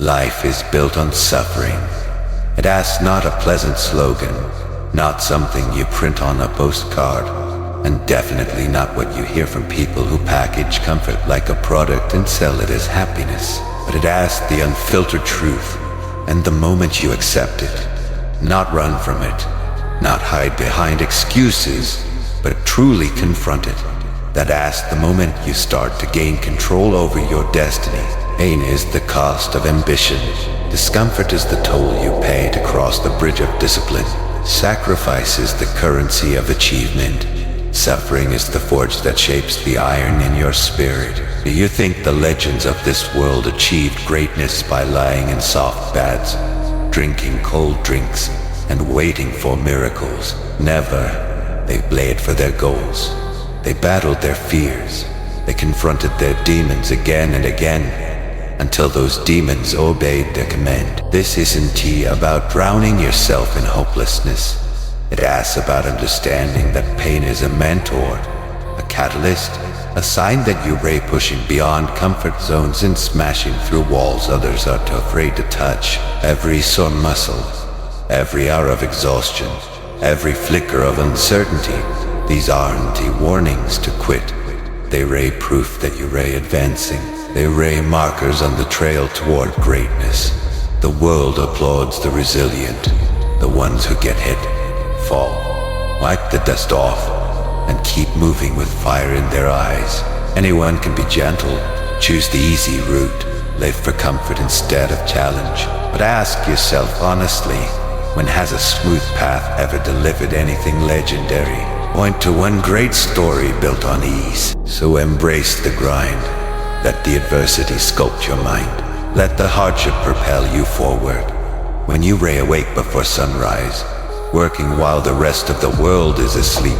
Life is built on suffering. It asks not a pleasant slogan, not something you print on a postcard, and definitely not what you hear from people who package comfort like a product and sell it as happiness. But it asks the unfiltered truth, and the moment you accept it, not run from it, not hide behind excuses, but truly confront it. That asks the moment you start to gain control over your destiny. Pain is the cost of ambition. Discomfort is the toll you pay to cross the bridge of discipline. Sacrifice is the currency of achievement. Suffering is the forge that shapes the iron in your spirit. Do you think the legends of this world achieved greatness by lying in soft beds, drinking cold drinks, and waiting for miracles? Never. They bled for their goals. They battled their fears. They confronted their demons again and again, until those demons obeyed their command. This isn't about drowning yourself in hopelessness. It asks about understanding that pain is a mentor, a catalyst, a sign that you're pushing beyond comfort zones and smashing through walls others are too afraid to touch. Every sore muscle, every hour of exhaustion, every flicker of uncertainty, these aren't warnings to quit. They ray proof that you're advancing. They ray markers on the trail toward greatness. The world applauds the resilient. The ones who get hit fall, wipe the dust off, and keep moving with fire in their eyes. Anyone can be gentle, choose the easy route, live for comfort instead of challenge. But ask yourself honestly, when has a smooth path ever delivered anything legendary? Point to one great story built on ease. So embrace the grind. Let the adversity sculpt your mind. Let the hardship propel you forward. When you awake before sunrise, working while the rest of the world is asleep,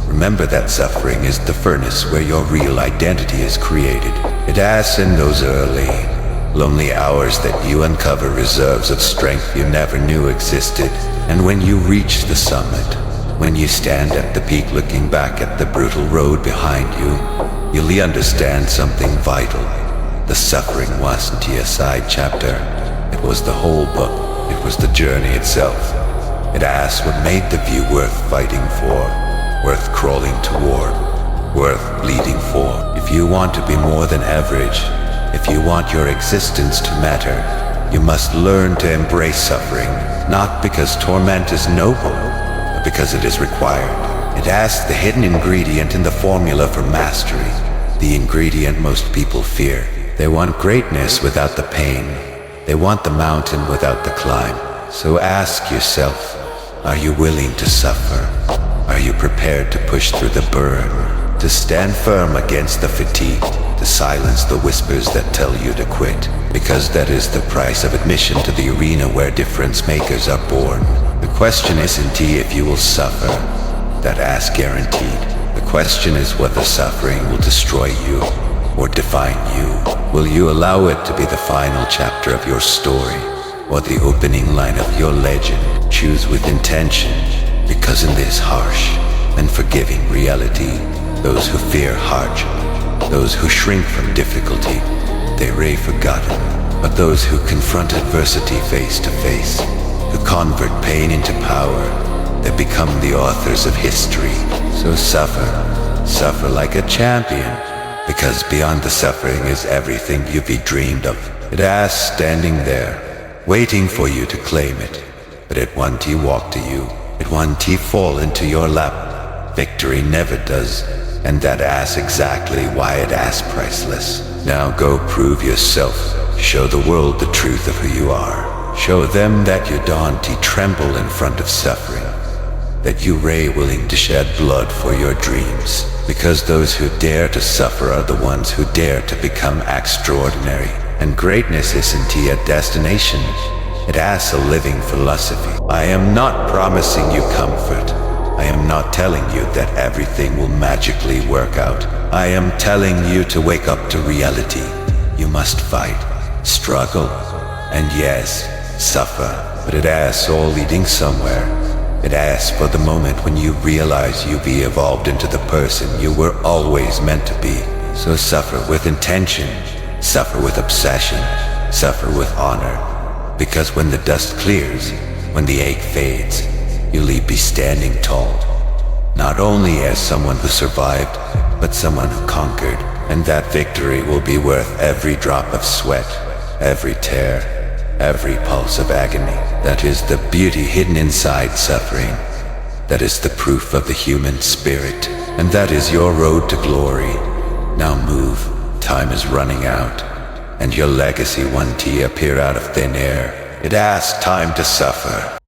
remember that suffering is the furnace where your real identity is created. It asks in those early, lonely hours that you uncover reserves of strength you never knew existed. And when you reach the summit, when you stand at the peak looking back at the brutal road behind you, you'll understand something vital. The suffering wasn't a side chapter. It was the whole book. It was the journey itself. It asked what made the view worth fighting for, worth crawling toward, worth bleeding for. If you want to be more than average, if you want your existence to matter, you must learn to embrace suffering, not because torment is noble, but because it is required. It asks the hidden ingredient in the formula for mastery, the ingredient most people fear. They want greatness without the pain. They want the mountain without the climb. So ask yourself, are you willing to suffer? Are you prepared to push through the burn, to stand firm against the fatigue, to silence the whispers that tell you to quit? Because that is the price of admission to the arena where difference makers are born. The question isn't if you will suffer. That ask guaranteed. The question is whether suffering will destroy you or define you. Will you allow it to be the final chapter of your story or the opening line of your legend? Choose with intention, because in this harsh and forgiving reality, those who fear hardship, those who shrink from difficulty, they ray forgotten. But those who confront adversity face to face, who convert pain into power, they become the authors of history. So suffer like a champion, because beyond the suffering is everything you've dreamed of. It asks standing there, waiting for you to claim it, but it won't walk to you, it won't fall into your lap. Victory never does, and that asks exactly why it asks priceless. Now go prove yourself, show the world the truth of who you are. Show them that you don't tremble in front of suffering, that you ray willing to shed blood for your dreams, because those who dare to suffer are the ones who dare to become extraordinary. And greatness isn't a destination, it asks a living philosophy. I am not promising you comfort. I am not telling you that everything will magically work out. I am telling you to wake up to reality. You must fight, struggle, and yes, suffer. But it asks all leading somewhere. It asks for the moment when you realize you've evolved into the person you were always meant to be. So suffer with intention, suffer with obsession, suffer with honor. Because when the dust clears, when the ache fades, you'll be standing tall. Not only as someone who survived, but someone who conquered. And that victory will be worth every drop of sweat, every tear, every pulse of agony. That is the beauty hidden inside suffering. That is the proof of the human spirit. And that is your road to glory. Now move, time is running out. And your legacy won't appear out of thin air. It asks time to suffer.